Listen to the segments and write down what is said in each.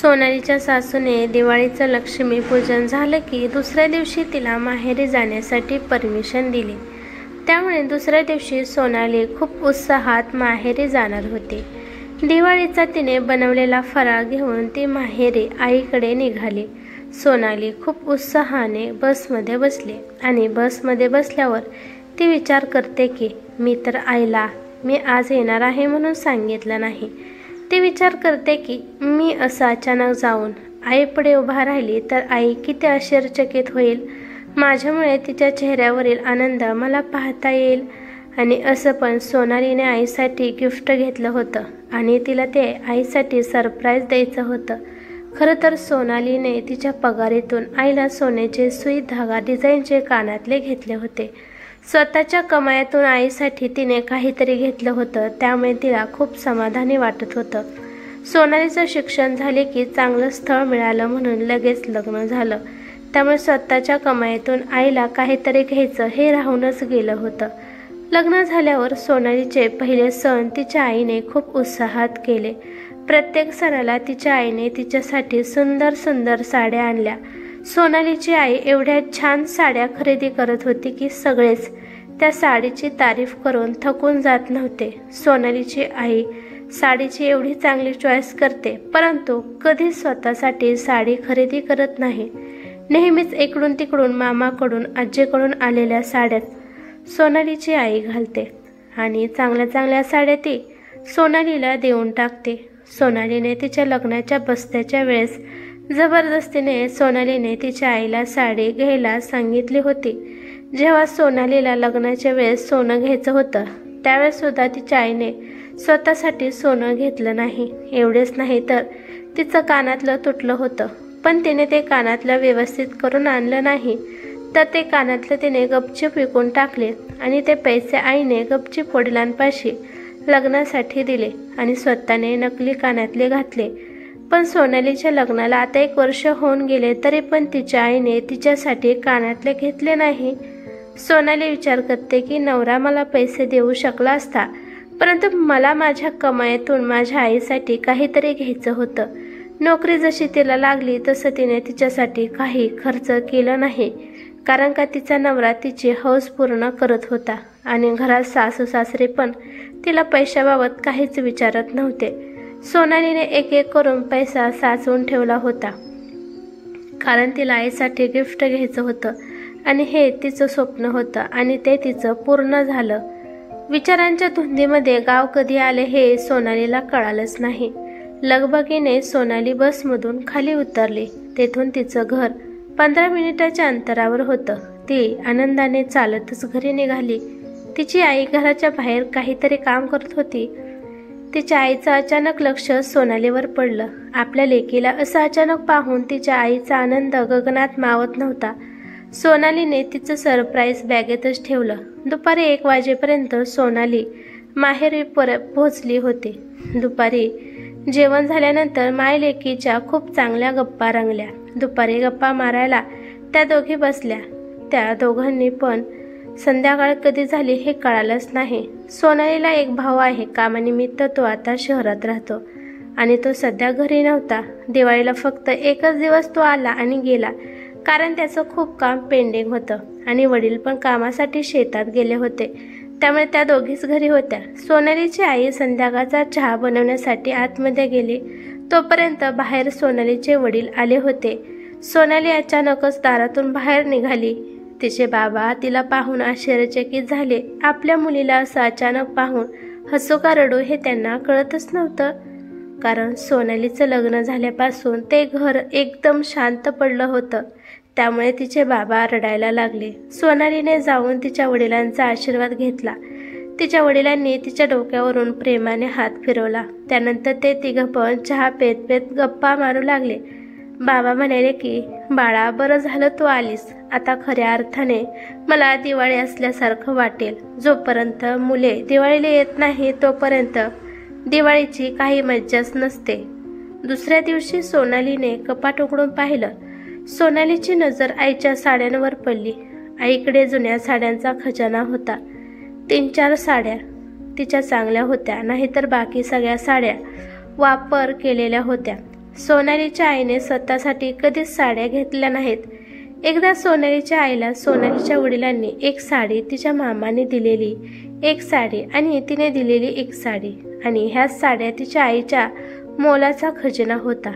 सोनालीच्या सासूने दिवाळीचं लक्ष्मी पूजन झालं की दुसऱ्या दिवशी तिला माहेरी जाण्यासाठी परमिशन दिली। त्यामुळे दुसऱ्या दिवशी सोनाली खूप उत्साहात माहेरी जाणार होती। दिवाळीचा तिने बनवलेला फराळ घेऊन ती माहेरी आईकडे निघाली। सोनाली खूप उत्साहाने बसमध्ये बसली आणि बसमध्ये बसल्यावर ती विचार करते की मी तर आईला मी आज येणार आहे म्हणून सांगितलं नाही। ती विचार करते की मी असं अचानक जाऊन आईपुढे उभा राहिली तर आई किती आश्चर्यचकित होईल। माझ्यामुळे तिच्या चेहऱ्यावरील आनंद मला पाहता येईल। आणि असं पण सोनालीने आईसाठी गिफ्ट घेतलं होतं आणि तिला ते आईसाठी सरप्राईज द्यायचं होतं। खरं तर सोनालीने तिच्या पगारीतून आईला सोन्याचे सुई धागा डिझाईनचे कानातले घेतले होते। स्वतःच्या कमाईतून आईसाठी तिने काहीतरी घेतलं होतं, त्यामुळे तिला खूप समाधानी वाटत होतं। सोनालीचं शिक्षण झाले की चांगलं स्थळ मिळालं म्हणून लगेच लग्न झालं। त्यामुळे स्वतःच्या कमाईतून आईला काहीतरी घ्यायचं हे राहूनच गेलं होतं। लग्न झाल्यावर सोनालीचे पहिले सण तिच्या आईने खूप उत्साहात केले। प्रत्येक सणाला तिच्या आईने तिच्यासाठी सुंदर सुंदर साड्या आणल्या। सोनालीची आई एवढ्या छान साड्या खरेदी करत होती की सगळेच त्या साडीची तारीफ करून थकून जात नव्हते। सोनालीची आई साडीची एवढी चांगली चॉईस करते, परंतु कधी स्वतःसाठी साडी खरेदी करत नाही। नेहमीच इकडून तिकडून मामाकडून आजीकडून आलेल्या साड्यात सोनालीची आई घालते आणि चांगल्या चांगल्या साड्या ती सोनालीला देऊन टाकते। सोनालीने तिच्या लग्नाच्या बस्त्याच्या वेळेस जबरदस्तीने सोनालीने तिच्या आईला साडी घ्यायला सांगितली होती। जेव्हा सोनालीला लग्नाच्या वेळेस सोनं घ्यायचं होतं त्यावेळेस सुद्धा तिच्या आईने स्वतःसाठी सोनं घेतलं नाही। एवढेच नाही तर तिचं कानातलं तुटलं होतं, पण तिने ते कानातलं व्यवस्थित करून आणलं नाही, तर ते कानातलं तिने गपचूप विकून टाकले आणि ते पैसे आईने गपचूप वडिलांपाशी लग्नासाठी दिले आणि स्वतःने नकली कानातले घातले। पण सोनालीच्या लग्नाला आता 1 वर्ष होऊन गेले तरी पण तिच्या आईने तिच्यासाठी कानातले घेतले नाही। सोनाली विचार करते की नवरा मला पैसे देऊ शकला असता, परंतु मला माझ्या कमाईतून माझ्या आईसाठी काहीतरी घ्यायचं होतं। नोकरी जशी तिला लागली तसं तिने तिच्यासाठी काही खर्च केला नाही, कारण का तिचा नवरा तिची हौस पूर्ण करत होता आणि घरात सासू सासरे पण तिला पैशाबाबत काहीच विचारत नव्हते। सोनालीने एक एक करून पैसा साचवून ठेवला होता, कारण तिला आईसाठी गिफ्ट घ्यायचं होतं आणि हे तिचं स्वप्न होतं आणि ते तिचं पूर्ण झालं। विचारांच्या धुंदीमध्ये गाव कधी आले हे सोनालीला कळालंच नाही। लगबगीने सोनाली बसमधून खाली उतरली। तेथून तिचं घर 15 मिनिटाच्या अंतरावर होतं। ती आनंदाने चालतच घरी निघाली। तिची आई घराच्या बाहेर काहीतरी काम करत होती। तिच्या आईचं अचानक लक्ष सोनालीवर पडलं। आपल्या लेकीला असं अचानक पाहून तिच्या आईचा आनंद गगनात मावत नव्हता। सोनालीने तिचं सरप्राईज बॅगेतच ठेवलं। दुपारी 1 वाजेपर्यंत सोनाली माहेरी पोहोचली होती। दुपारी जेवण झाल्यानंतर मायलेकीच्या खूप चांगल्या गप्पा रंगल्या। दुपारी गप्पा मारायला त्या दोघी बसल्या। त्या दोघांनी पण संध्याकाळ कधी झाली हे कळालंच नाही। सोनालीला एक भाऊ आहे, कामानिमित्त तो आता शहरात राहतो आणि तो सध्या घरी नव्हता। दिवाळीला फक्त 1च दिवस तो आला आणि गेला, कारण त्याचं खूप काम पेंडिंग होतं आणि वडील पण कामासाठी शेतात गेले होते, त्यामुळे त्या दोघीच घरी होत्या। सोनालीची आई संध्याकाळचा चहा बनवण्यासाठी आतमध्ये गेली, तोपर्यंत बाहेर सोनालीचे वडील आले होते। सोनाली अचानकच दारातून बाहेर निघाली। तिचे बाबा तिला पाहून आश्चर्यचकित झाले। आपल्या मुलीला असं अचानक पाहून हसू का रडू हे त्यांना कळतच नव्हतं, कारण सोनालीचं लग्न झाल्यापासून ते घर एकदम शांत पडलं होतं। त्यामुळे तिचे बाबा रडायला लागले। सोनालीने जाऊन तिच्या वडिलांचा आशीर्वाद घेतला। तिच्या वडिलांनी तिच्या डोक्यावरून प्रेमाने हात फिरवला। त्यानंतर ते तिघं पण चहा पेत पेत गप्पा मारू लागले। बाबा म्हणाले की बाळा, बरं झालं तू आलीस। आता खऱ्या अर्थाने मला दिवाळी असल्यासारखं वाटेल। जोपर्यंत मुले दिवाळीला येत नाही तोपर्यंत दिवाळीची काही मज्जाच नसते। दुसऱ्या दिवशी सोनालीने कपाट उघडून पाहिलं। सोनालीची नजर आईच्या साड्यांवर पडली। आईकडे जुन्या साड्यांचा खजाना होता। 3-4 साड्या तिच्या चांगल्या होत्या, नाहीतर बाकी सगळ्या साड्या वापर केलेल्या होत्या। सोनालीच्या आईने स्वतःसाठी कधीच साड्या घेतल्या नाहीत. एकदा सोनालीच्या आईला सोनालीच्या वडिलांनी एक साडी, तिच्या मामाने दिलेली एक साडी आणि तिने दिलेली एक साडी, आणि ह्या साड्या तिच्या आईच्या मोलाचा खजिना होता.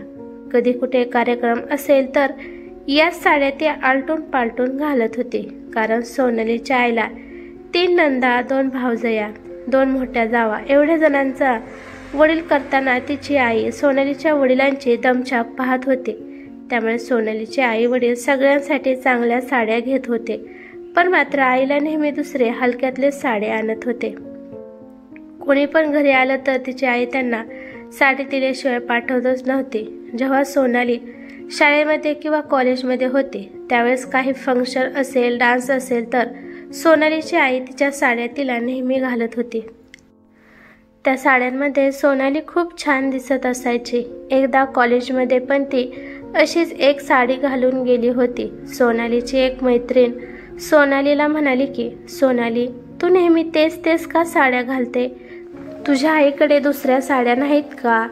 कधी कुठे कार्यक्रम असेल तर या साड्या ती आलटून पालटून घालत होती. कारण सोनालीच्या आईला 3 नंदा, 2 भावजया, 2 मोठ्या जावा एवढ्या जणांचा वडील करताना तिची आई सोनालीच्या वडिलांची दमछाक पाहत होते. त्यामुळे सोनालीचे आई वडील सगळ्यांसाठी चांगल्या साड्या घेत होते, पण मात्र आईला नेहमी दुसरे हलक्यातले साडे आणत होते. कोणी पण घरी आलं तर तिची आई त्यांना साडी दिल्याशिवाय पाठवतच नव्हती. जेव्हा सोनाली शाळेमध्ये किंवा कॉलेजमध्ये होते त्यावेळेस काही फंक्शन असेल, डान्स असेल तर सोनालीची आई तिच्या साड्या तिला नेहमी घालत होती. त्या साड्यांमध्ये सोनाली खूप छान दिसत असायची. एकदा कॉलेजमध्ये पण ती अशीच एक साडी घालून गेली होती. सोनालीची एक मैत्रीण सोनालीला म्हणाली की, सोनाली, तू नेहमी तेच का साड्या घालते? तुझ्या आईकडे दुसऱ्या साड्या नाहीत का?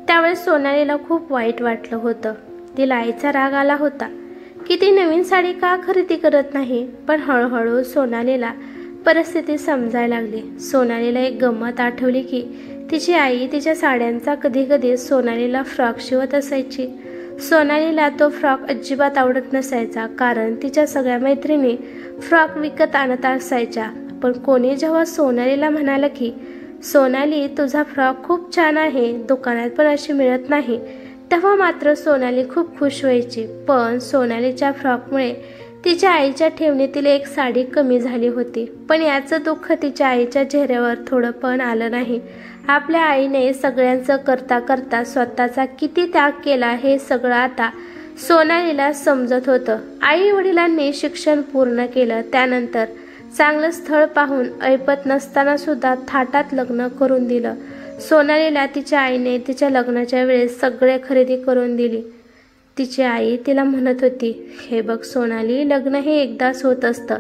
त्यावेळेस सोनालीला खूप वाईट वाटलं होतं. तिला आईचा राग आला होता की ती नवीन साडी का खरेदी करत नाही. पण हळूहळू सोनालीला परिस्थिती समजायला लागली. सोनालीला एक गंमत आठवली की तिची आई तिच्या साड्यांचा कधी कधी सोनालीला फ्रॉक शिवत असायची. सोनालीला तो फ्रॉक अजिबात आवडत नसायचा, कारण तिच्या सगळ्या मैत्रिणी फ्रॉक विकत आणत असायच्या. पण कोणी जेव्हा सोनालीला म्हणालं की, सोनाली, तुझा फ्रॉक खूप छान आहे, दुकानात पण अशी मिळत नाही, तेव्हा मात्र सोनाली खूप खुश व्हायची. पण सोनालीच्या फ्रॉकमुळे तिच्या आईच्या ठेवणीतील एक साडी कमी झाली होती. पण याचं दुःख तिच्या आईच्या चेहऱ्यावर थोडं पण आलं नाही. आपल्या आईने सगळ्यांचं करता करता स्वतःचा किती त्याग केला हे सगळं आता सोनालीला समजत होतं. आई वडिलांनी शिक्षण पूर्ण केलं, त्यानंतर चांगलं स्थळ पाहून ऐपत नसताना सुद्धा थाटात लग्न करून दिलं. सोनालीला तिच्या आईने तिच्या लग्नाच्या वेळेस सगळे खरेदी करून दिली. तिची आई तिला म्हणत होती, हे बघ सोनाली, लग्न हे एकदाच होत असतं,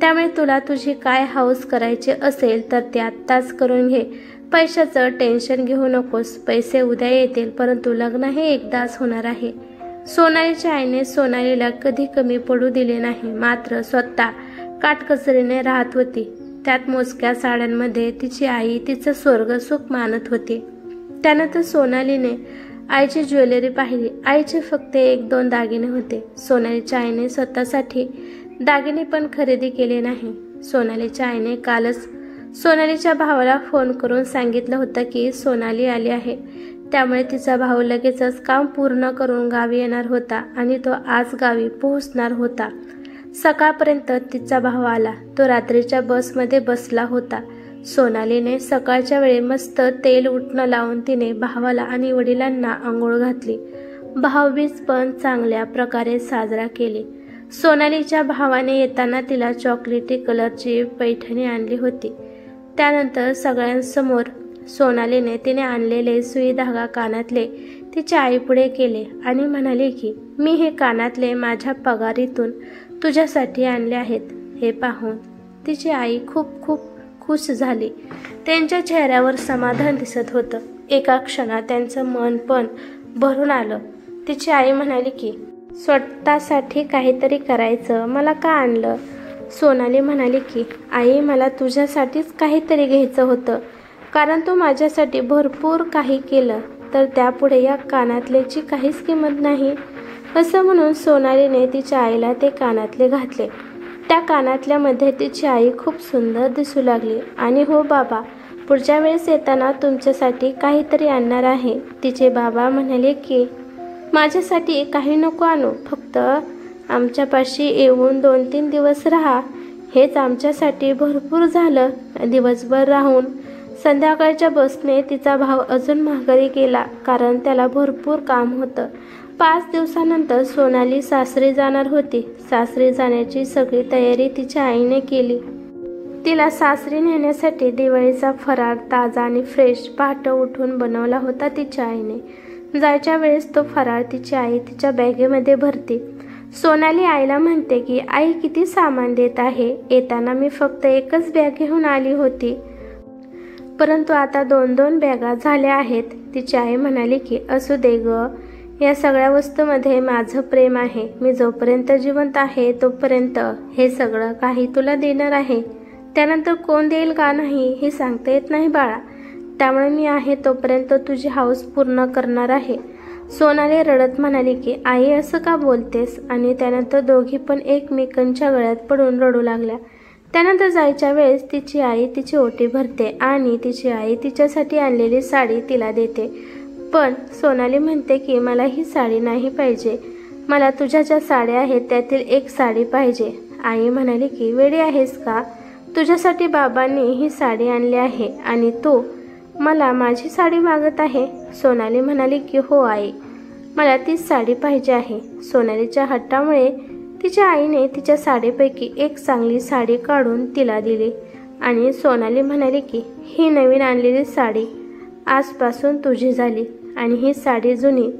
त्यामुळे तुला तुझी काय हौस करायची असेल तर ते आत्ताच करून घे. पैशाचं टेन्शन घेऊ नकोस, पैसे उद्या येतील, परंतु लग्न हे एकदाच होणार आहे. सोनालीच्या आईने सोनालीला कधी कमी पडू दिले नाही, मात्र स्वतः काटकसरीने राहत होती. त्यात मोजक्या साड्यांमध्ये तिची आई तिचं स्वर्गसुख मानत होती. त्यानंतर सोनालीने आईची ज्वेलरी पाहिली. आईचे फक्त 1-2 दागिने होते. सोनालीच्या आईने स्वतःसाठी दागिने पण खरेदी केले नाही. सोनालीच्या आईने कालच सोनालीच्या भावाला फोन करून सांगितलं होतं की सोनाली आली आहे. त्यामुळे तिचा भाऊ लगेचच काम पूर्ण करून गावी येणार होता आणि तो आज गावी पोहोचणार होता. सकाळपर्यंत तिचा भाऊ आला. तो रात्रीच्या बसमध्ये बसला होता. सोनालीने सकाळच्या वेळी मस्त तेल उटणं लावून तिने भावाला आणि वडिलांना आंघोळ घातली. भाऊबीज पण चांगल्या प्रकारे साजरा केली. सोनालीच्या भावाने येताना तिला चॉकलेटी कलरची पैठणी आणली होती. त्यानंतर सगळ्यांसमोर सोनालीने तिने आणलेले सुई धागा कानातले तिच्या आईपुढे केले आणि म्हणाली की, मी हे कानातले माझ्या पगारीतून तुझ्यासाठी आणले आहेत. हे पाहून तिची आई खूप खूप खुश झाली. त्यांच्या चेहऱ्यावर समाधान दिसत होतं. एका क्षणात त्यांचं मन पण भरून आलं. तिची आई म्हणाली की, स्वतःसाठी काहीतरी करायचं, मला का आणलं? सोनाली म्हणाली की, आई, मला तुझ्यासाठीच काहीतरी घ्यायचं होतं, कारण तू माझ्यासाठी भरपूर काही केलं, तर त्यापुढे या कानातल्याची काहीच किंमत नाही. असं म्हणून सोनालीने तिच्या आईला ते कानातले घातले. त्या कानातल्यामध्ये तिची आई खूप सुंदर दिसू लागली. आणि हो बाबा, पुढच्या वेळेस येताना तुमच्यासाठी काहीतरी आणणार आहे. तिचे बाबा म्हणाले की, माझ्यासाठी काही नको आणू, फक्त आमच्यापाशी येऊन 2-3 दिवस राहा, हेच आमच्यासाठी भरपूर झालं. दिवसभर राहून संध्याकाळच्या बसने तिचा भाव अजून माघारी गेला, कारण त्याला भरपूर काम होतं. 5 दिवसानंतर सोनाली सासरी जाणार होती. सासरी जाण्याची सगळी तयारी तिच्या आईने केली. तिला सासरी नेण्यासाठी दिवाळीचा फराळ ताजा आणि फ्रेश पहाटे उठून बनवला होता तिच्या आईने. जायच्या वेळेस तो फराळ तिची आई तिच्या बॅगेमध्ये भरते. सोनाली आईला म्हणते की, आई, किती सामान देत आहे, येताना मी फक्त एकच बॅग घेऊन आली होती, परंतु आता 2-2 बॅगा झाल्या आहेत. तिची आई म्हणाली की, असू दे ग, या सगळ्या वस्तूमध्ये माझं प्रेम आहे. मी जोपर्यंत जिवंत आहे तोपर्यंत हे सगळं काही तुला देणार आहे. त्यानंतर कोण देईल का नाही हे सांगता येत नाही बाळा. त्यामुळे मी आहे तोपर्यंत तुझी हौस पूर्ण करणार आहे. सोनाली रडत म्हणाली की आई असं का बोलतेस? आणि त्यानंतर दोघी पण एकमेकांच्या गळ्यात पडून रडू लागल्या. त्यानंतर जायच्या वेळेस तिची आई तिची ओटी भरते आणि तिची आई तिच्यासाठी आणलेली साडी तिला देते. पण सोनाली म्हणते की मला ही साडी नाही पाहिजे. मला तुझ्या ज्या साड्या आहेत त्यातील एक साडी पाहिजे. आई म्हणाली की वेडी आहेस का? तुझ्यासाठी बाबांनी ही साडी आणली आहे आणि तू मला माझी साडी मागत आहे. सोनाली म्हणाली की हो आई, मला तीच साडी पाहिजे आहे. सोनालीच्या हट्टामुळे तिच्या आईने तिच्या साडीपैकी एक चांगली साडी काढून तिला दिली आणि सोनाली म्हणाली की ही नवीन आणलेली साडी आजपासून तुझी झाली आणि ही साडी जुनी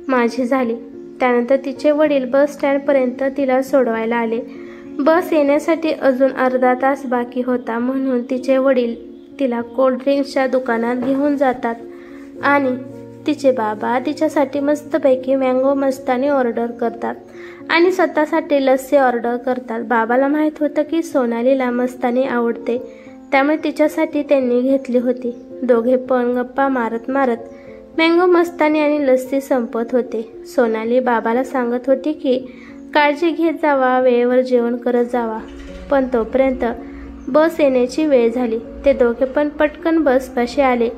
माझी झाली. त्यानंतर तिचे वडील बस स्टँडपर्यंत तिला सोडवायला आले. बस येण्यासाठी अजून अर्धा तास बाकी होता म्हणून तिचे वडील तिला कोल्ड्रिंक्सच्या दुकानात घेऊन जातात आणि तिचे बाबा तिच्यासाठी मस्तपैकी मँगो मस्तानी ऑर्डर करतात आणि स्वतःसाठी लस्सी ऑर्डर करतात. बाबाला माहीत होतं की सोनालीला मस्तानी आवडते, त्यामुळे तिच्यासाठी त्यांनी घेतली होती. दोघे पण गप्पा मारत मारत मँगो मस्तानी आणि लस्सी संपत होते. सोनाली बाबाला सांगत होती की काळजी घेत जावा, वेळेवर जेवण करत जावा. पण तोपर्यंत बस येण्याची वेळ झाली. ते दोघे पण पटकन बसपाशी आले.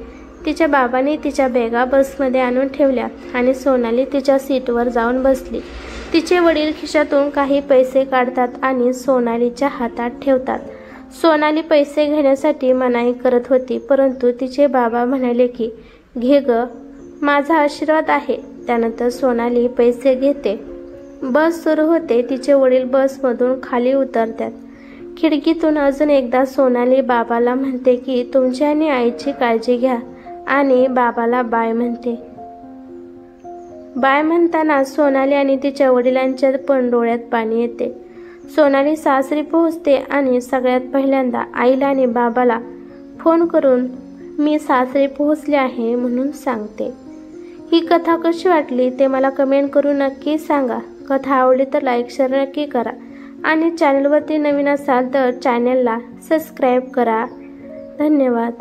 तिच्या बाबांनी तिच्या बॅगा बसमध्ये आणून ठेवल्या आणि सोनाली तिच्या सीटवर जाऊन बसली. तिचे वडील खिशातून काही पैसे काढतात आणि सोनालीच्या हातात ठेवतात. सोनाली पैसे घेण्यासाठी मनाई करत होती, परंतु तिचे बाबा म्हणाले की घे ग, माझा आशीर्वाद आहे. त्यानंतर सोनाली पैसे घेते. बस सुरू होते. तिचे वडील बसमधून खाली उतरतात. खिडकीतून अजून एकदा सोनाली बाबाला म्हणते की तुमची आणि आईची काळजी घ्या आणि बाबाला बाय म्हणते. बाय म्हणताना सोनाली आणि तिच्या वडिलांच्या पण डोळ्यात पाणी येते. सोनाली सासरी पोहोचते आणि सगळ्यात पहिल्यांदा आईला आणि बाबाला फोन करून मी सासरी पोहोचले आहे म्हणून सांगते. ही कथा कशी वाटली ते मला कमेंट करून नक्की सांगा. कथा आवडली तर लाईक शेअर नक्की करा आणि चॅनलवरती नवीन असाल तर चॅनलला सबस्क्राईब करा. धन्यवाद.